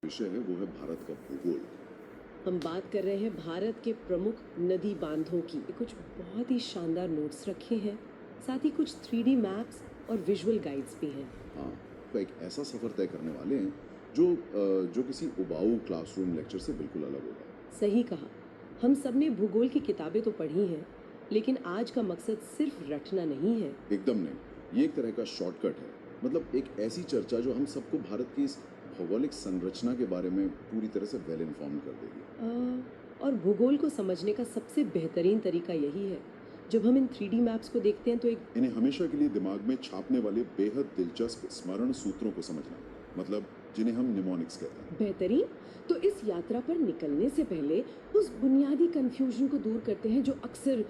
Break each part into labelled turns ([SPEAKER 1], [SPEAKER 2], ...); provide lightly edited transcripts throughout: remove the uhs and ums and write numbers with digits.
[SPEAKER 1] विषय है वो है भारत का भूगोल।
[SPEAKER 2] हम बात कर रहे हैं भारत के प्रमुख नदी बांधों की। कुछ बहुत ही शानदार नोट्स रखे हैं, साथ ही कुछ 3D मैप्स और विजुअल गाइड्स भी हैं।
[SPEAKER 1] हाँ, तो एक ऐसा सफर तय करने वाले हैं जो किसी उबाऊ क्लासरूम लेक्चर से बिल्कुल अलग होगा।
[SPEAKER 2] सही कहा। हम सब ने भूगोल की किताबें तो पढ़ी हैं, लेकिन आज का मकसद सिर्फ रटना नहीं है।
[SPEAKER 1] एकदम नहीं, ये एक तरह का शॉर्टकट है। मतलब एक ऐसी चर्चा जो हम सबको भारत की इस भौगोलिक संरचना के बारे में पूरी तरह से वेल इन्फॉर्म कर देगी।
[SPEAKER 2] और भूगोल को समझने का सबसे बेहतरीन तरीका यही है, जब हम इन 3D मैप्स को देखते हैं तो
[SPEAKER 1] इन्हें हमेशा के लिए दिमाग में छापने वाले बेहद दिलचस्प स्मरण सूत्रों को समझना, मतलब जिन्हें हम निमोनिक्स कहते हैं।
[SPEAKER 2] बेहतरीन। तो इस यात्रा पर निकलने से पहले उस बुनियादी कंफ्यूजन को दूर करते हैं जो अक्सर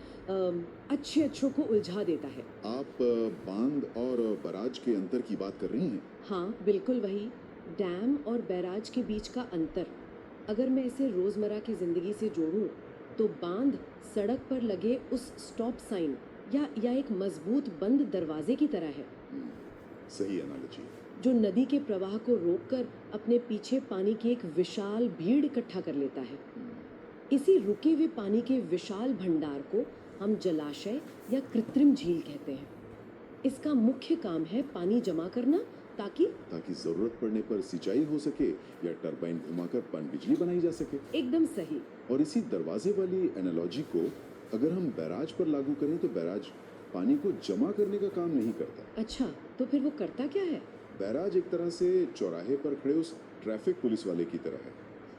[SPEAKER 2] अच्छों को उलझा देता है।
[SPEAKER 1] आप बांध और बराज के अंतर की बात कर रही हैं?
[SPEAKER 2] हाँ, बिल्कुल वही। डैम और बैराज के बीच का अंतर, अगर मैं इसे रोजमर्रा की जिंदगी से जोड़ूं, तो बांध सड़क पर लगे उस स्टॉप साइन या एक मजबूत बंद दरवाजे की तरह है।
[SPEAKER 1] सही एनालॉजी।
[SPEAKER 2] जो नदी के प्रवाह को रोककर अपने पीछे पानी की एक विशाल भीड़ इकट्ठा कर लेता है। इसी रुके हुए पानी के विशाल भंडार को हम जलाशय या कृत्रिम झील कहते हैं। इसका मुख्य काम है पानी जमा करना, ताकि
[SPEAKER 1] जरूरत पड़ने पर सिंचाई हो सके या टरबाइन घुमाकर पनबिजली बनाई जा सके।
[SPEAKER 2] एकदम सही।
[SPEAKER 1] और इसी दरवाजे वाली एनालॉजी को अगर हम बैराज पर लागू करें तो बैराज पानी को जमा करने का काम नहीं करता।
[SPEAKER 2] अच्छा, तो फिर वो करता क्या है?
[SPEAKER 1] बैराज एक तरह से चौराहे पर खड़े उस ट्रैफिक पुलिस वाले की तरह है,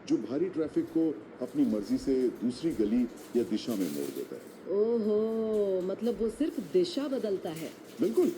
[SPEAKER 1] जो भारी ट्रैफिक को अपनी मर्जी से दूसरी गली या दिशा में मोड़ देता है।
[SPEAKER 2] ओहो, मतलब वो सिर्फ दिशा बदलता है।
[SPEAKER 1] बिल्कुल।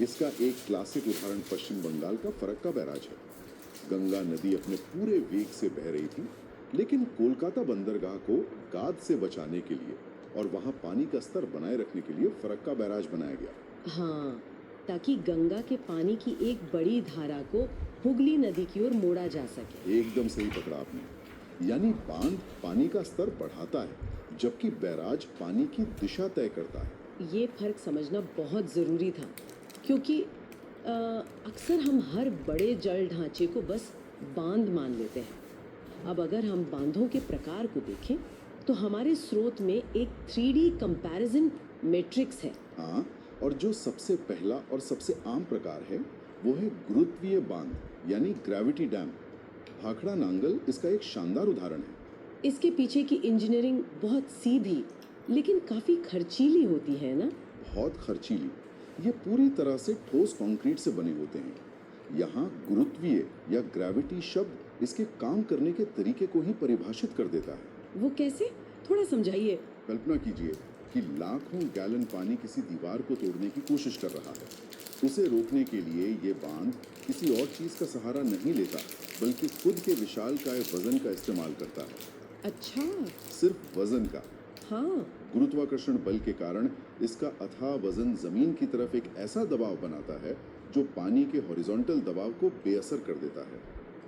[SPEAKER 1] इसका एक क्लासिक उदाहरण पश्चिम बंगाल का फरक्का बैराज है। गंगा नदी अपने पूरे वेग से बह रही थी, लेकिन कोलकाता बंदरगाह को गाद से बचाने के लिए और वहां पानी का स्तर बनाए रखने के लिए फरक्का बैराज बनाया गया।
[SPEAKER 2] हाँ, ताकि गंगा के पानी की एक बड़ी धारा को हुगली नदी की ओर मोड़ा जा सके।
[SPEAKER 1] एकदम सही पकड़ा आपने। यानी बांध पानी का स्तर बढ़ाता है, जबकि बैराज पानी की दिशा तय करता है।
[SPEAKER 2] ये फर्क समझना बहुत ज़रूरी था, क्योंकि अक्सर हम हर बड़े जल ढांचे को बस बांध मान लेते हैं। अब अगर हम बांधों के प्रकार को देखें, तो हमारे स्रोत में एक 3D कंपैरिजन मैट्रिक्स है।
[SPEAKER 1] हाँ, और जो सबसे पहला और सबसे आम प्रकार है वो है गुरुत्वीय बांध, यानी ग्रेविटी डैम। भाखड़ा नांगल इसका एक शानदार उदाहरण है।
[SPEAKER 2] इसके पीछे की इंजीनियरिंग बहुत सीधी लेकिन काफ़ी खर्चीली होती है ना?
[SPEAKER 1] बहुत खर्चीली। ये पूरी तरह से ठोस कंक्रीट से बने होते हैं। यहाँ गुरुत्वीय या ग्रेविटी शब्द इसके काम करने के तरीके को ही परिभाषित कर देता है।
[SPEAKER 2] वो कैसे? थोड़ा समझाइए।
[SPEAKER 1] कल्पना कीजिए कि लाखों गैलन पानी किसी दीवार को तोड़ने की कोशिश कर रहा है। उसे रोकने के लिए ये बांध किसी और चीज का सहारा नहीं लेता, बल्कि खुद के विशालकाय वजन का इस्तेमाल करता है।
[SPEAKER 2] अच्छा।
[SPEAKER 1] सिर्फ वजन का।
[SPEAKER 2] हाँ।
[SPEAKER 1] गुरुत्वाकर्षण बल के कारण इसका अथाह वजन जमीन की तरफ एक ऐसा दबाव बनाता है जो पानी के हॉरिजॉन्टल दबाव को बेअसर कर देता है।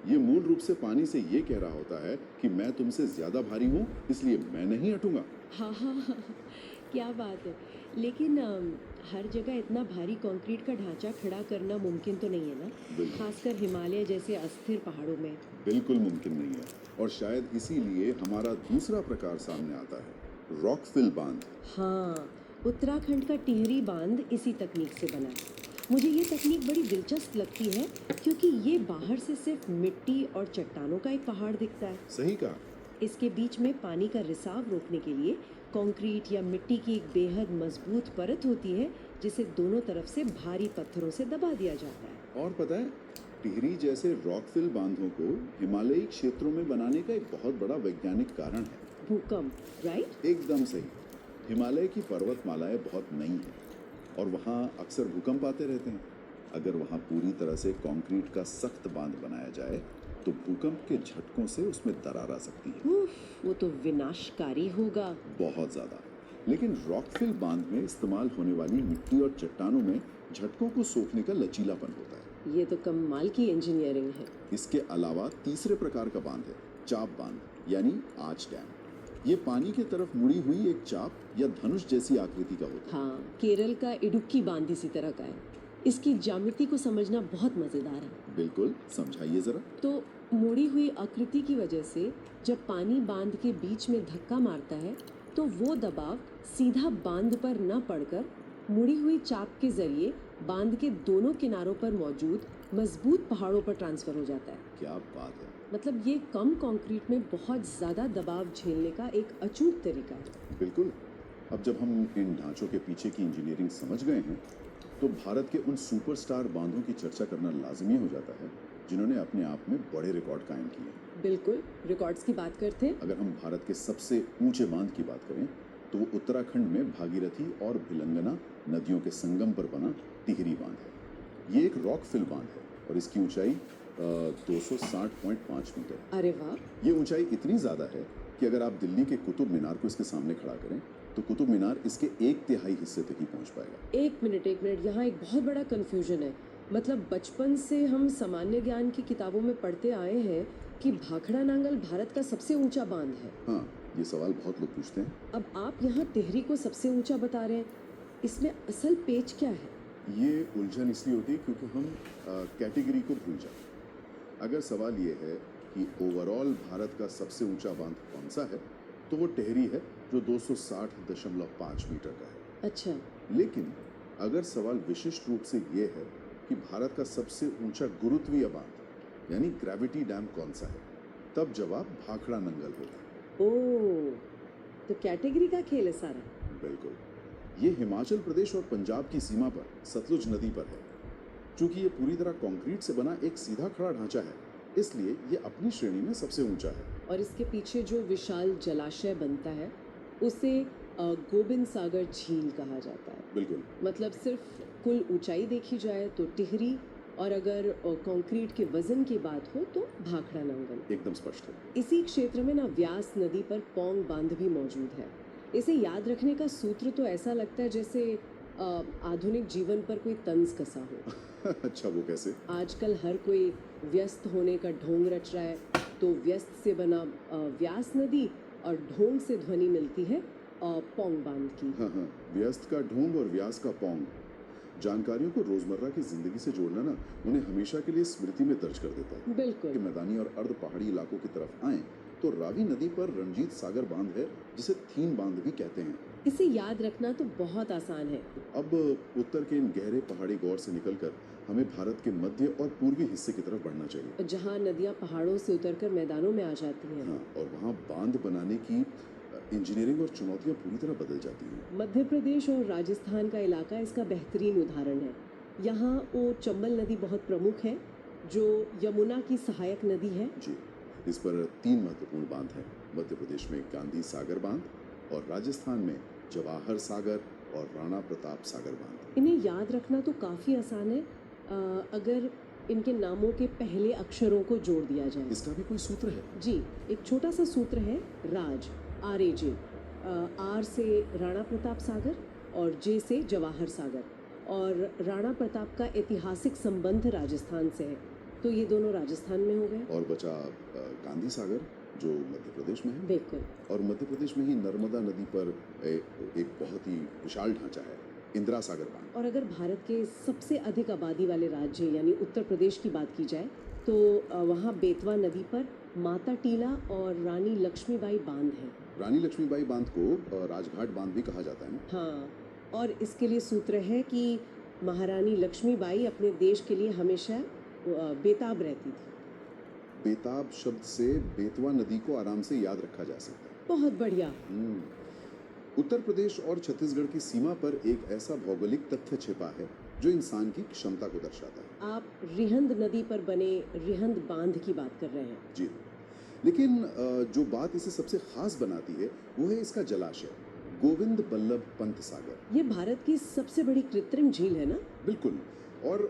[SPEAKER 1] ये मूल रूप से पानी से ये कह रहा होता है कि मैं तुमसे ज्यादा भारी हूँ, इसलिए मैं नहीं हटूंगा।
[SPEAKER 2] हाँ, क्या बात है। लेकिन हर जगह इतना भारी कंक्रीट का ढांचा खड़ा करना मुमकिन तो नहीं है ना? खासकर हिमालय जैसे अस्थिर पहाड़ों में।
[SPEAKER 1] बिल्कुल मुमकिन नहीं है, और शायद इसीलिए हमारा दूसरा प्रकार सामने आता है, रॉकफिल बांध।
[SPEAKER 2] हाँ, उत्तराखंड का टिहरी बांध इसी तकनीक से बना है। मुझे ये तकनीक बड़ी दिलचस्प लगती है, क्योंकि ये बाहर से सिर्फ मिट्टी और चट्टानों का एक पहाड़ दिखता है।
[SPEAKER 1] सही कहा।
[SPEAKER 2] इसके बीच में पानी का रिसाव रोकने के लिए कंक्रीट या मिट्टी की एक बेहद मजबूत परत होती है, जिसे दोनों तरफ से भारी पत्थरों से दबा दिया जाता है।
[SPEAKER 1] और पता है, टिहरी जैसे रॉकफिल बांधों को हिमालयी क्षेत्रों में बनाने का एक बहुत बड़ा वैज्ञानिक कारण है,
[SPEAKER 2] भूकंप। राइट?
[SPEAKER 1] एकदम सही। हिमालय की पर्वतमालाएं बहुत नई हैं और वहाँ अक्सर भूकंप आते रहते हैं। अगर वहाँ पूरी तरह से कंक्रीट का सख्त बांध बनाया जाए तो भूकंप के झटकों से उसमें दरार आ सकती है।
[SPEAKER 2] वो तो विनाशकारी होगा।
[SPEAKER 1] बहुत ज्यादा। लेकिन रॉकफिल बांध में इस्तेमाल होने वाली मिट्टी और चट्टानों में झटकों को सोखने का लचीलापन होता है।
[SPEAKER 2] ये तो कमाल की इंजीनियरिंग है।
[SPEAKER 1] इसके अलावा तीसरे प्रकार का बांध है चाप बांध, यानी आर्च डैम। ये पानी की तरफ मुड़ी हुई एक चाप या धनुष जैसी आकृति का होता है।
[SPEAKER 2] हाँ, केरल का इडुक्की बांध इसी तरह का है। इसकी ज्यामिति को समझना बहुत मजेदार है।
[SPEAKER 1] बिल्कुल, समझाइए जरा।
[SPEAKER 2] तो मुड़ी हुई आकृति की वजह से जब पानी बांध के बीच में धक्का मारता है तो वो दबाव सीधा बांध पर न पड़कर मुड़ी हुई चाप के जरिए बांध के दोनों किनारों पर मौजूद मजबूत पहाड़ों पर ट्रांसफर हो जाता है।
[SPEAKER 1] क्या बात है।
[SPEAKER 2] मतलब ये कम कंक्रीट में बहुत ज़्यादा दबाव झेलने का एक अचूक तरीका है।
[SPEAKER 1] बिल्कुल। अब जब हम इन ढांचों के पीछे की इंजीनियरिंग समझ गए हैं तो भारत के उन सुपरस्टार बांधों की चर्चा करना लाजमी हो जाता है जिन्होंने अपने आप में बड़े रिकॉर्ड कायम किए हैं।
[SPEAKER 2] बिल्कुल, रिकॉर्ड्स की बात करते हैं।
[SPEAKER 1] अगर हम भारत के सबसे ऊंचे बांध की बात करें तो वो उत्तराखंड में भागीरथी और भिलंगना नदियों के संगम पर बना टिहरी बांध है। ये एक रॉक फिल बांध है और इसकी ऊंचाई 260.5 मीटर।
[SPEAKER 2] अरे वाह।
[SPEAKER 1] ये ऊंचाई इतनी ज़्यादा है कि अगर आप दिल्ली के कुतुब मीनार को इसके सामने खड़ा करें तो कुतुब मीनार इसके 1/3 हिस्से तक ही पहुंच पाएगा।
[SPEAKER 2] एक मिनट यहाँ एक बहुत बड़ा कंफ्यूजन है। मतलब बचपन से हम सामान्य ज्ञान की किताबों में पढ़ते आए हैं कि भाखड़ा नांगल भारत का सबसे ऊंचा बांध है।
[SPEAKER 1] हाँ, ये सवाल बहुत लोग पूछते हैं।
[SPEAKER 2] अब आप यहाँ टिहरी को सबसे ऊंचा बता रहे हैं, इसमें असल पेच क्या है?
[SPEAKER 1] ये उलझन इसलिए होती है क्योंकि हम कैटेगरी को भूल जाते हैं। अगर सवाल ये है कि ओवरऑल भारत का सबसे ऊंचा बांध कौन सा है तो वो टिहरी है जो 260.5 मीटर का है।
[SPEAKER 2] अच्छा।
[SPEAKER 1] लेकिन अगर सवाल विशिष्ट रूप से ये है कि भारत का सबसे ऊंचा गुरुत्वीय बांध यानी ग्रेविटी डैम कौन सा है तब जवाब भाखड़ा नंगल होगा।
[SPEAKER 2] ओह, तो कैटेगरी का खेल है सारा।
[SPEAKER 1] बिल्कुल। ये हिमाचल प्रदेश और पंजाब की सीमा पर सतलुज नदी पर है। चूंकि ये पूरी तरह कंक्रीट से बना एक सीधा खड़ा ढांचा है इसलिए ये अपनी श्रेणी में सबसे ऊंचा है।
[SPEAKER 2] और इसके पीछे जो विशाल जलाशय बनता है उसे गोबिंद सागर झील कहा जाता है।
[SPEAKER 1] बिल्कुल।
[SPEAKER 2] मतलब सिर्फ कुल ऊंचाई देखी जाए तो टिहरी, और अगर कंक्रीट के वजन की बात हो तो भाखड़ा नांगल।
[SPEAKER 1] एकदम स्पष्ट है।
[SPEAKER 2] इसी क्षेत्र में ना व्यास नदी पर पौंग बांध भी मौजूद है। इसे याद रखने का सूत्र तो ऐसा लगता है जैसे आधुनिक जीवन पर कोई तंज कसा हो।
[SPEAKER 1] अच्छा, वो कैसे?
[SPEAKER 2] आजकल हर कोई व्यस्त होने का ढोंग रच रहा है तो व्यस्त से बना व्यास नदी और ढोंग से ध्वनि मिलती है पौंग बांध की।
[SPEAKER 1] हाँ हाँ, व्यस्त का ढोंग और व्यास का पौंग जानकारियों को रोजमर्रा की जिंदगी से जोड़ना ना उन्हें हमेशा के लिए स्मृति में दर्ज कर देता है।
[SPEAKER 2] बिल्कुल।
[SPEAKER 1] कि मैदानी और अर्ध पहाड़ी इलाकों की तरफ आएं तो रावी नदी पर रणजीत सागर बांध है जिसे थीन बांध भी कहते हैं।
[SPEAKER 2] इसे याद रखना तो बहुत आसान है।
[SPEAKER 1] अब उत्तर के इन गहरे पहाड़ी गौर से निकलकर हमें भारत के मध्य और पूर्वी हिस्से की तरफ बढ़ना चाहिए
[SPEAKER 2] जहाँ नदियाँ पहाड़ों से उतरकर मैदानों में आ जाती हैं।
[SPEAKER 1] हाँ, और वहाँ बांध बनाने की इंजीनियरिंग और चुनौतियाँ पूरी तरह बदल जाती हैं।
[SPEAKER 2] मध्य प्रदेश और राजस्थान का इलाका इसका बेहतरीन उदाहरण है। यहाँ वो चंबल नदी बहुत प्रमुख है जो यमुना की सहायक नदी है।
[SPEAKER 1] जी, इस पर 3 महत्वपूर्ण बांध हैं। मध्य प्रदेश में गांधी सागर बांध और राजस्थान में जवाहर सागर और राणा प्रताप सागर बांध।
[SPEAKER 2] इन्हें याद रखना तो काफ़ी आसान है अगर इनके नामों के पहले अक्षरों को जोड़ दिया जाए।
[SPEAKER 1] इसका भी कोई सूत्र है?
[SPEAKER 2] जी, एक छोटा सा सूत्र है राज, RAJ। आर से राणा प्रताप सागर और जे से जवाहर सागर, और राणा प्रताप का ऐतिहासिक संबंध राजस्थान से है तो ये दोनों राजस्थान में हो गए।
[SPEAKER 1] और बचा गांधी सागर जो मध्य प्रदेश में है।
[SPEAKER 2] बिल्कुल।
[SPEAKER 1] और मध्य प्रदेश में ही नर्मदा नदी पर एक बहुत ही विशाल ढांचा है, इंदिरा सागर बांध।
[SPEAKER 2] और अगर भारत के सबसे अधिक आबादी वाले राज्य यानी उत्तर प्रदेश की बात की जाए तो वहाँ बेतवा नदी पर माता टीला और रानी लक्ष्मीबाई बांध है।
[SPEAKER 1] रानी लक्ष्मीबाई बांध को राजघाट बांध भी कहा जाता है ना?
[SPEAKER 2] हाँ, और इसके लिए सूत्र है कि महारानी लक्ष्मीबाई अपने देश के लिए हमेशा बेताब रहती थी।
[SPEAKER 1] बेताब शब्द से बेतवा नदी को आराम से याद रखा जा सकता है।
[SPEAKER 2] बहुत बढ़िया।
[SPEAKER 1] उत्तर प्रदेश और छत्तीसगढ़ की सीमा पर एक ऐसा भौगोलिक तथ्य छिपा है जो इंसान की क्षमता को दर्शाता है।
[SPEAKER 2] आप रिहंद नदी पर बने रिहंद बांध की बात कर रहे हैं।
[SPEAKER 1] जी, लेकिन जो बात इसे सबसे खास बनाती है वो है इसका जलाशय, गोविंद बल्लभ पंत सागर।
[SPEAKER 2] ये भारत की सबसे बड़ी कृत्रिम झील है ना?
[SPEAKER 1] बिल्कुल। और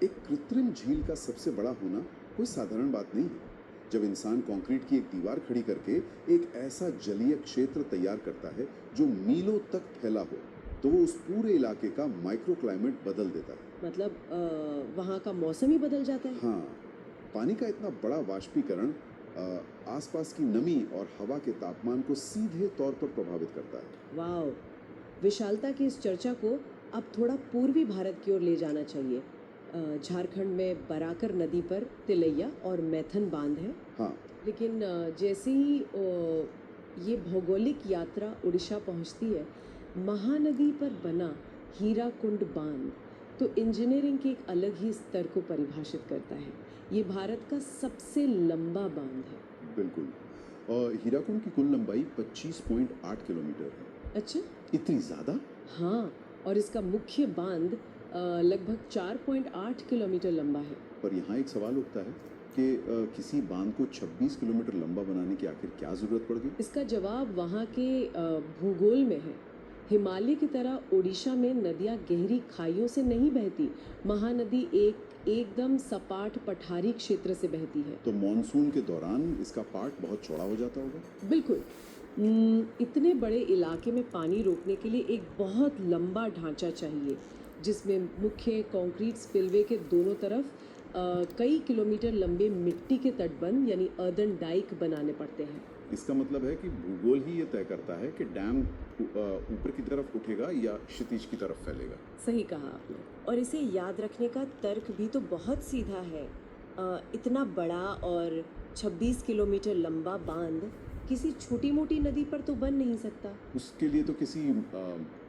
[SPEAKER 1] एक कृत्रिम झील का सबसे बड़ा होना कोई साधारण बात नहीं है। जब इंसान कंक्रीट की एक दीवार खड़ी करके एक ऐसा जलीय क्षेत्र तैयार करता है जो मीलों तक फैला हो तो वो उस पूरे इलाके का माइक्रो क्लाइमेट बदल देता है।
[SPEAKER 2] मतलब वहाँ का मौसम ही बदल जाता है।
[SPEAKER 1] हाँ, पानी का इतना बड़ा वाष्पीकरण आसपास की नमी और हवा के तापमान को सीधे तौर पर प्रभावित करता है।
[SPEAKER 2] वाह, विशालता की इस चर्चा को अब थोड़ा पूर्वी भारत की ओर ले जाना चाहिए। झारखंड में बराकर नदी पर तिलैया और मैथन बांध है।
[SPEAKER 1] हाँ,
[SPEAKER 2] लेकिन जैसे ही ये भौगोलिक यात्रा उड़ीसा पहुंचती है, महानदी पर बना हीराकुंड बांध तो इंजीनियरिंग के एक अलग ही स्तर को परिभाषित करता है। ये भारत का सबसे लंबा बांध है।
[SPEAKER 1] बिल्कुल। और हीराकुंड की कुल लंबाई 25.8 किलोमीटर है।
[SPEAKER 2] अच्छा।
[SPEAKER 1] इतनी ज़्यादा?
[SPEAKER 2] हाँ, और इसका मुख्य बांध लगभग 4.8 किलोमीटर लंबा है।
[SPEAKER 1] पर यहाँ एक सवाल उठता है कि किसी बांध को 26 किलोमीटर लंबा बनाने की आखिर क्या ज़रूरत पड़ गई?
[SPEAKER 2] इसका जवाब वहाँ के भूगोल में है। हिमालय की तरह ओडिशा में नदियाँ गहरी खाइयों से नहीं बहती। महानदी एकदम सपाट पठारी क्षेत्र से बहती है।
[SPEAKER 1] तो मॉनसून के दौरान इसका पार्ट बहुत चौड़ा हो जाता होगा?
[SPEAKER 2] बिल्कुल। इतने बड़े इलाके में पानी रोकने के लिए एक बहुत लंबा ढांचा चाहिए, जिसमें मुख्य कंक्रीट स्पिलवे के दोनों तरफ कई किलोमीटर लंबे मिट्टी के तटबंध यानी अर्दन डाइक बनाने पड़ते हैं।
[SPEAKER 1] इसका मतलब है कि भूगोल ही ये तय करता है कि डैम ऊपर की तरफ उठेगा या क्षितिज की तरफ फैलेगा।
[SPEAKER 2] सही कहा आपने। और इसे याद रखने का तर्क भी तो बहुत सीधा है। इतना बड़ा और 26 किलोमीटर लंबा बांध किसी छोटी मोटी नदी पर तो बन नहीं सकता।
[SPEAKER 1] उसके लिए तो किसी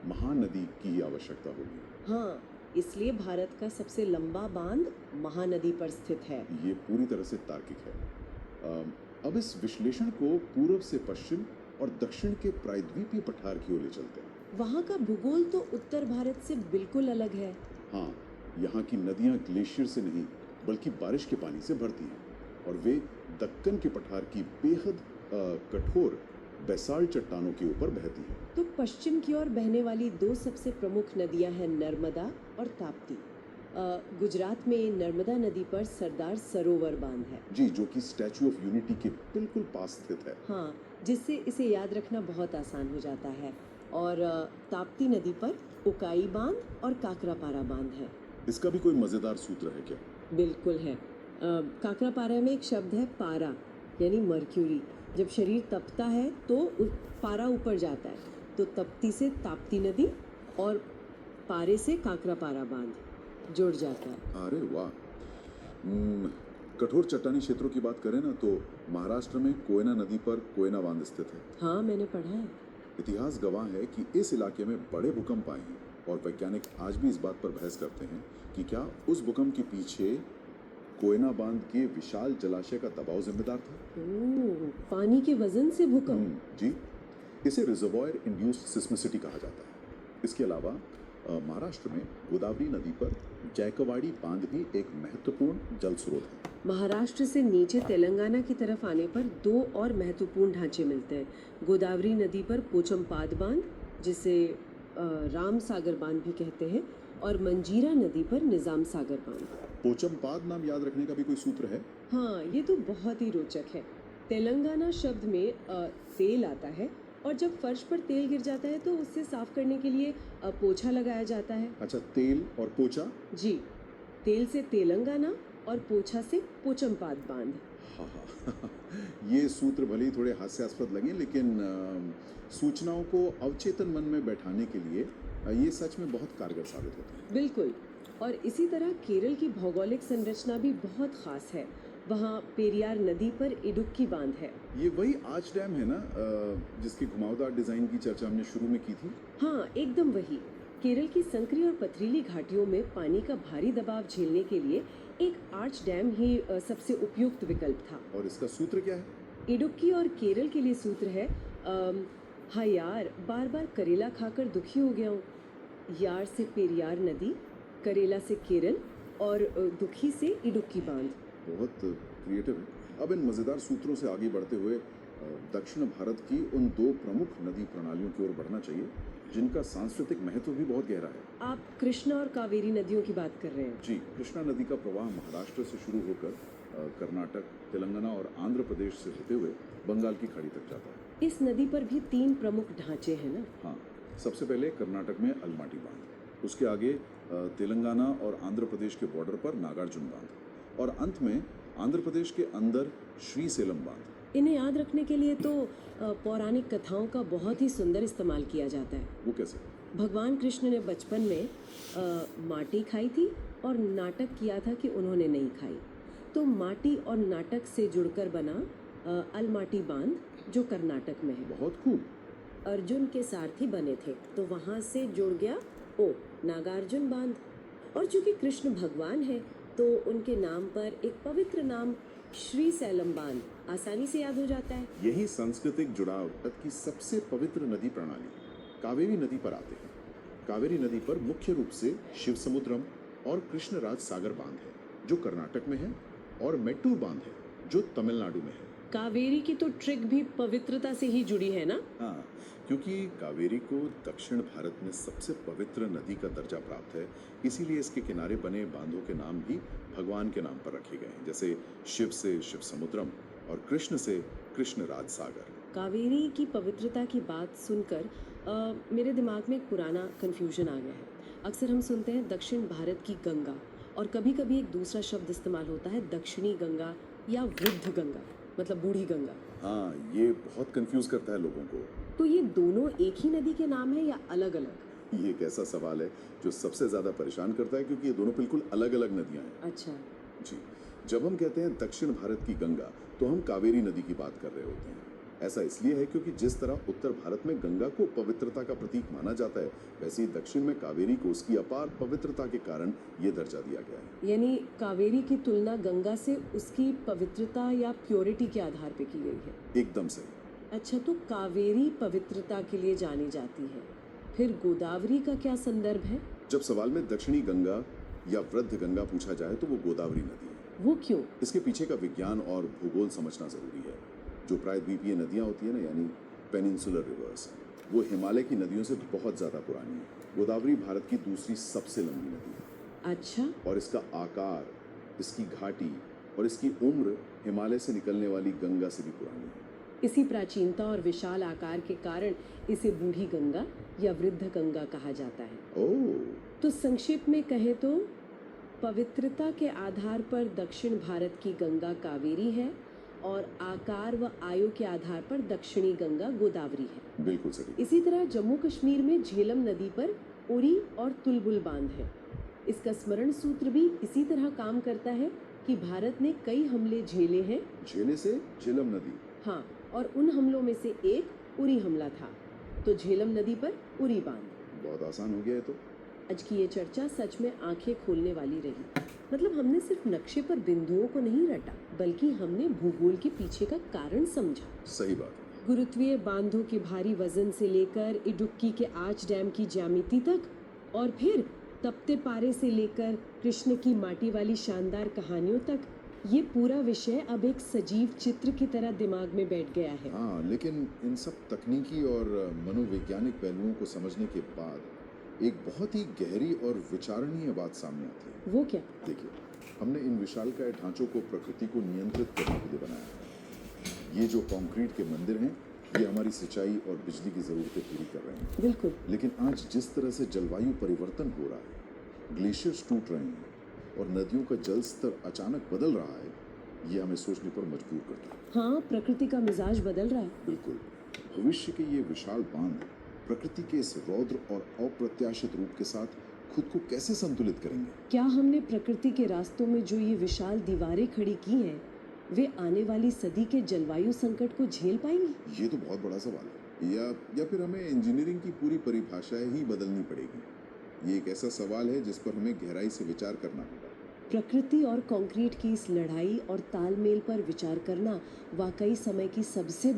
[SPEAKER 1] महानदी की आवश्यकता होगी।
[SPEAKER 2] हाँ, इसलिए भारत का सबसे लंबा बांध महानदी पर स्थित है।
[SPEAKER 1] ये पूरी तरह से तार्किक है। अब इस विश्लेषण को पूर्व से पश्चिम और दक्षिण के प्रायद्वीपीय पठार की ओर ले चलते हैं।
[SPEAKER 2] वहाँ का भूगोल तो उत्तर भारत से बिल्कुल अलग है।
[SPEAKER 1] हाँ, यहाँ की नदियाँ ग्लेशियर से नहीं बल्कि बारिश के पानी से भरती हैं और वे दक्कन के पठार की बेहद कठोर बेसाल्ट चट्टानों के ऊपर बहती हैं।
[SPEAKER 2] तो पश्चिम की ओर बहने वाली दो सबसे प्रमुख नदियां हैं नर्मदा और ताप्ती। गुजरात में नर्मदा नदी पर सरदार सरोवर बांध है।
[SPEAKER 1] जी, जो कि स्टैचू ऑफ यूनिटी के बिल्कुल पास स्थित है।
[SPEAKER 2] हाँ, जिससे इसे याद रखना बहुत आसान हो जाता है। और ताप्ती नदी पर उकाई बांध और काकरापारा बांध है।
[SPEAKER 1] इसका भी कोई मजेदार सूत्र है क्या?
[SPEAKER 2] बिल्कुल है। काकरापारा में एक शब्द है पारा, यानी मर्क्यूरी। जब शरीर तपता है तो पारा ऊपर जाता है, तो तपती से ताप्ती नदी और पारे से काकरापारा बांध जुड़ जाता है।
[SPEAKER 1] अरे वाह। कठोर चट्टानी क्षेत्रों की बात करें ना तो महाराष्ट्र में कोयना नदी पर कोयना बांध स्थित है।
[SPEAKER 2] हाँ, मैंने पढ़ा है।
[SPEAKER 1] इतिहास गवाह है कि इस इलाके में बड़े भूकंप आए हैं और वैज्ञानिक आज भी इस बात पर बहस करते हैं कि क्या उस भूकंप के पीछे कोयना बांध के विशाल जलाशय का दबाव जिम्मेदार था।
[SPEAKER 2] ओह, पानी के वजन से भूकंप।
[SPEAKER 1] जी, इसे रिजर्वॉयर इंड्यूस्ड सिस्मिसिटी कहा जाता है। इसके अलावा महाराष्ट्र में गोदावरी नदी पर जैकवाड़ी बांध भी एक महत्वपूर्ण जल स्रोत है।
[SPEAKER 2] महाराष्ट्र से नीचे तेलंगाना की तरफ आने पर दो और महत्वपूर्ण ढांचे मिलते हैं। गोदावरी नदी पर पोचमपाद बांध, जिसे राम सागर बांध भी कहते हैं, और मंजीरा नदी पर निजाम सागर बांध।
[SPEAKER 1] पोचमपाद नाम याद रखने का भी कोई सूत्र है?
[SPEAKER 2] हाँ, ये तो बहुत ही रोचक है। तेलंगाना शब्द में तेल आता है और जब फर्श पर तेल गिर जाता है तो उससे साफ करने के लिए पोछा लगाया जाता है।
[SPEAKER 1] अच्छा, तेल और पोचा।
[SPEAKER 2] जी, तेल से तेलंगाना और पोछा से पोचमपाद बांध।
[SPEAKER 1] हाँ, ये सूत्र भले ही थोड़े हास्यास्पद लगे, लेकिन सूचनाओं को अवचेतन मन में बैठाने के लिए ये सच में बहुत कारगर साबित होते हैं।
[SPEAKER 2] बिल्कुल। और इसी तरह केरल की भौगोलिक संरचना भी बहुत खास है। वहाँ पेरियार नदी पर इडुक्की बांध है।
[SPEAKER 1] ये वही आर्च डैम है ना, जिसकी घुमावदार डिजाइन की चर्चा हमने शुरू में की थी?
[SPEAKER 2] हाँ, एकदम वही। केरल की संकरी और पथरीली घाटियों में पानी का भारी दबाव झेलने के लिए एक आर्च डैम ही सबसे उपयुक्त विकल्प था।
[SPEAKER 1] और इसका सूत्र क्या है?
[SPEAKER 2] इडुक्की और केरल के लिए सूत्र है हाँ यार, बार बार करेला खाकर दुखी हो गया हूँ। यार से पेरियार नदी, करेला से केरल और दुखी से इडुक्की बांध।
[SPEAKER 1] बहुत क्रिएटिव है। अब इन मज़ेदार सूत्रों से आगे बढ़ते हुए दक्षिण भारत की उन दो प्रमुख नदी प्रणालियों की ओर बढ़ना चाहिए जिनका सांस्कृतिक महत्व भी बहुत गहरा है।
[SPEAKER 2] आप कृष्णा और कावेरी नदियों की बात कर रहे हैं?
[SPEAKER 1] जी, कृष्णा नदी का प्रवाह महाराष्ट्र से शुरू होकर कर्नाटक, तेलंगाना और आंध्र प्रदेश से होते हुए बंगाल की खाड़ी तक जाता है।
[SPEAKER 2] इस नदी पर भी 3 प्रमुख ढांचे हैं ना?
[SPEAKER 1] हाँ, सबसे पहले कर्नाटक में अलमाटी बांध, उसके आगे तेलंगाना और आंध्र प्रदेश के बॉर्डर पर नागार्जुन बांध और अंत में आंध्र प्रदेश के अंदर श्रीसेलम बांध।
[SPEAKER 2] इन्हें याद रखने के लिए तो पौराणिक कथाओं का बहुत ही सुंदर इस्तेमाल किया जाता है।
[SPEAKER 1] वो कैसे?
[SPEAKER 2] भगवान कृष्ण ने बचपन में माटी खाई थी और नाटक किया था कि उन्होंने नहीं खाई। तो माटी और नाटक से जुड़कर बना अलमाटी बांध, जो कर्नाटक में है।
[SPEAKER 1] बहुत खूब।
[SPEAKER 2] अर्जुन के सारथी बने थे, तो वहाँ से जुड़ गया ओ नागार्जुन बांध। और चूंकि कृष्ण भगवान है, तो उनके नाम पर एक पवित्र नाम श्री सैलम बांध आसानी से याद हो जाता है।
[SPEAKER 1] यही सांस्कृतिक जुड़ाव तक की सबसे पवित्र नदी प्रणाली कावेरी नदी पर आते हैं। कावेरी नदी पर मुख्य रूप से शिव समुद्रम और कृष्णराज सागर बांध है, जो कर्नाटक में है, और मेट्टूर बांध है, जो तमिलनाडु में है।
[SPEAKER 2] कावेरी की तो ट्रिक भी पवित्रता से ही जुड़ी है ना?
[SPEAKER 1] हाँ, क्योंकि कावेरी को दक्षिण भारत में सबसे पवित्र नदी का दर्जा प्राप्त है, इसीलिए इसके किनारे बने बांधों के नाम भी भगवान के नाम पर रखे गए हैं, जैसे शिव से शिव समुद्रम और कृष्ण से कृष्णराज सागर।
[SPEAKER 2] कावेरी की पवित्रता की बात सुनकर मेरे दिमाग में एक पुराना कन्फ्यूजन आ गया है। अक्सर हम सुनते हैं दक्षिण भारत की गंगा, और कभी कभी एक दूसरा शब्द इस्तेमाल होता है दक्षिणी गंगा या वृद्ध गंगा, मतलब बूढ़ी गंगा।
[SPEAKER 1] हाँ, ये बहुत कंफ्यूज करता है लोगों को।
[SPEAKER 2] तो ये दोनों एक ही नदी के नाम है या अलग अलग?
[SPEAKER 1] ये एक ऐसा सवाल है जो सबसे ज्यादा परेशान करता है, क्योंकि ये दोनों बिल्कुल अलग अलग नदियां हैं।
[SPEAKER 2] अच्छा।
[SPEAKER 1] जी, जब हम कहते हैं दक्षिण भारत की गंगा, तो हम कावेरी नदी की बात कर रहे होते हैं। ऐसा इसलिए है क्योंकि जिस तरह उत्तर भारत में गंगा को पवित्रता का प्रतीक माना जाता है, वैसे ही दक्षिण में कावेरी को उसकी अपार पवित्रता के कारण ये दर्जा दिया गया है।
[SPEAKER 2] यानी कावेरी की तुलना गंगा से उसकी पवित्रता या प्योरिटी के आधार पे की गई है।
[SPEAKER 1] एकदम सही।
[SPEAKER 2] अच्छा, तो कावेरी पवित्रता के लिए जानी जाती है, फिर गोदावरी का क्या संदर्भ है?
[SPEAKER 1] जब सवाल में दक्षिणी गंगा या वृद्ध गंगा पूछा जाए, तो वो गोदावरी नदी है।
[SPEAKER 2] वो क्यों?
[SPEAKER 1] इसके पीछे का विज्ञान और भूगोल समझना जरूरी है। जो प्रायद्वीपीय नदियां होती है ना, यानी पेनिनसुलर रिवर्स, वो हिमालय की नदियों से बहुत ज्यादा पुरानी है। गोदावरी भारत की दूसरी सबसे लंबी नदी है।
[SPEAKER 2] अच्छा।
[SPEAKER 1] और इसका आकार, इसकी घाटी और इसकी उम्र हिमालय से निकलने वाली गंगा से भी पुरानी है।
[SPEAKER 2] इसी प्राचीनता और विशाल आकार के कारण इसे बूढ़ी गंगा या वृद्ध गंगा कहा जाता है।
[SPEAKER 1] ओह,
[SPEAKER 2] तो संक्षेप में कहे तो पवित्रता के आधार पर दक्षिण भारत की गंगा कावेरी है, और आकार व आयु के आधार पर दक्षिणी गंगा गोदावरी है।
[SPEAKER 1] बिल्कुल सही।
[SPEAKER 2] इसी तरह जम्मू कश्मीर में झेलम नदी पर उरी और तुलबुल बांध है। इसका स्मरण सूत्र भी इसी तरह काम करता है कि भारत ने कई हमले झेले हैं।
[SPEAKER 1] झेले से झेलम नदी।
[SPEAKER 2] हाँ, और उन हमलों में से एक उरी हमला था, तो झेलम नदी पर उरी बांध।
[SPEAKER 1] बहुत आसान हो गया है तो।
[SPEAKER 2] आज की ये चर्चा सच में आंखें खोलने वाली रही। मतलब हमने सिर्फ नक्शे पर बिंदुओं को नहीं रटा, बल्कि हमने भूगोल के पीछे का कारण समझा।
[SPEAKER 1] सही बात है।
[SPEAKER 2] गुरुत्वीय बांधों के भारी वजन से लेकर इडुक्की के आर्च डैम की ज्यामिति तक, और फिर तपते पारे से लेकर कृष्ण की माटी वाली शानदार कहानियों तक, ये पूरा विषय अब एक सजीव चित्र की तरह दिमाग में बैठ गया है।
[SPEAKER 1] हाँ, लेकिन इन सब तकनीकी और मनोवैज्ञानिक पहलुओं को समझने के बाद एक बहुत ही गहरी और विचारणीय बात सामने आती है।
[SPEAKER 2] वो क्या?
[SPEAKER 1] देखिए, हमने इन विशालकाय ढांचों को प्रकृति को नियंत्रित करने के लिए बनाया है। ये जो कंक्रीट के मंदिर हैं, ये हमारी सिंचाई और बिजली की जरूरतें पूरी कर रहे हैं।
[SPEAKER 2] बिल्कुल।
[SPEAKER 1] लेकिन आज जिस तरह से जलवायु परिवर्तन हो रहा है, ग्लेशियर्स टूट रहे हैं और नदियों का जल स्तर अचानक बदल रहा है, ये हमें सोचने पर मजबूर करता है।
[SPEAKER 2] हाँ, प्रकृति का मिजाज बदल रहा है।
[SPEAKER 1] बिल्कुल। भविष्य के ये विशाल बांध प्रकृति के इस रौद्र और अप्रत्याशित रूप के साथ खुद को कैसे संतुलित करेंगे?
[SPEAKER 2] क्या हमने प्रकृति के रास्तों में जो ये विशाल दीवारें खड़ी की हैं, वे आने वाली सदी के जलवायु संकट को झेल पाएंगी?
[SPEAKER 1] ये तो बहुत बड़ा सवाल है। या फिर हमें इंजीनियरिंग की पूरी परिभाषाएं ही बदलनी पड़ेगी। ये एक ऐसा सवाल है जिस पर हमें गहराई से विचार करना होगा।
[SPEAKER 2] प्रकृति और कंक्रीट की इस लड़ाई और तालमेल पर विचार करना वाकई समय की सबसे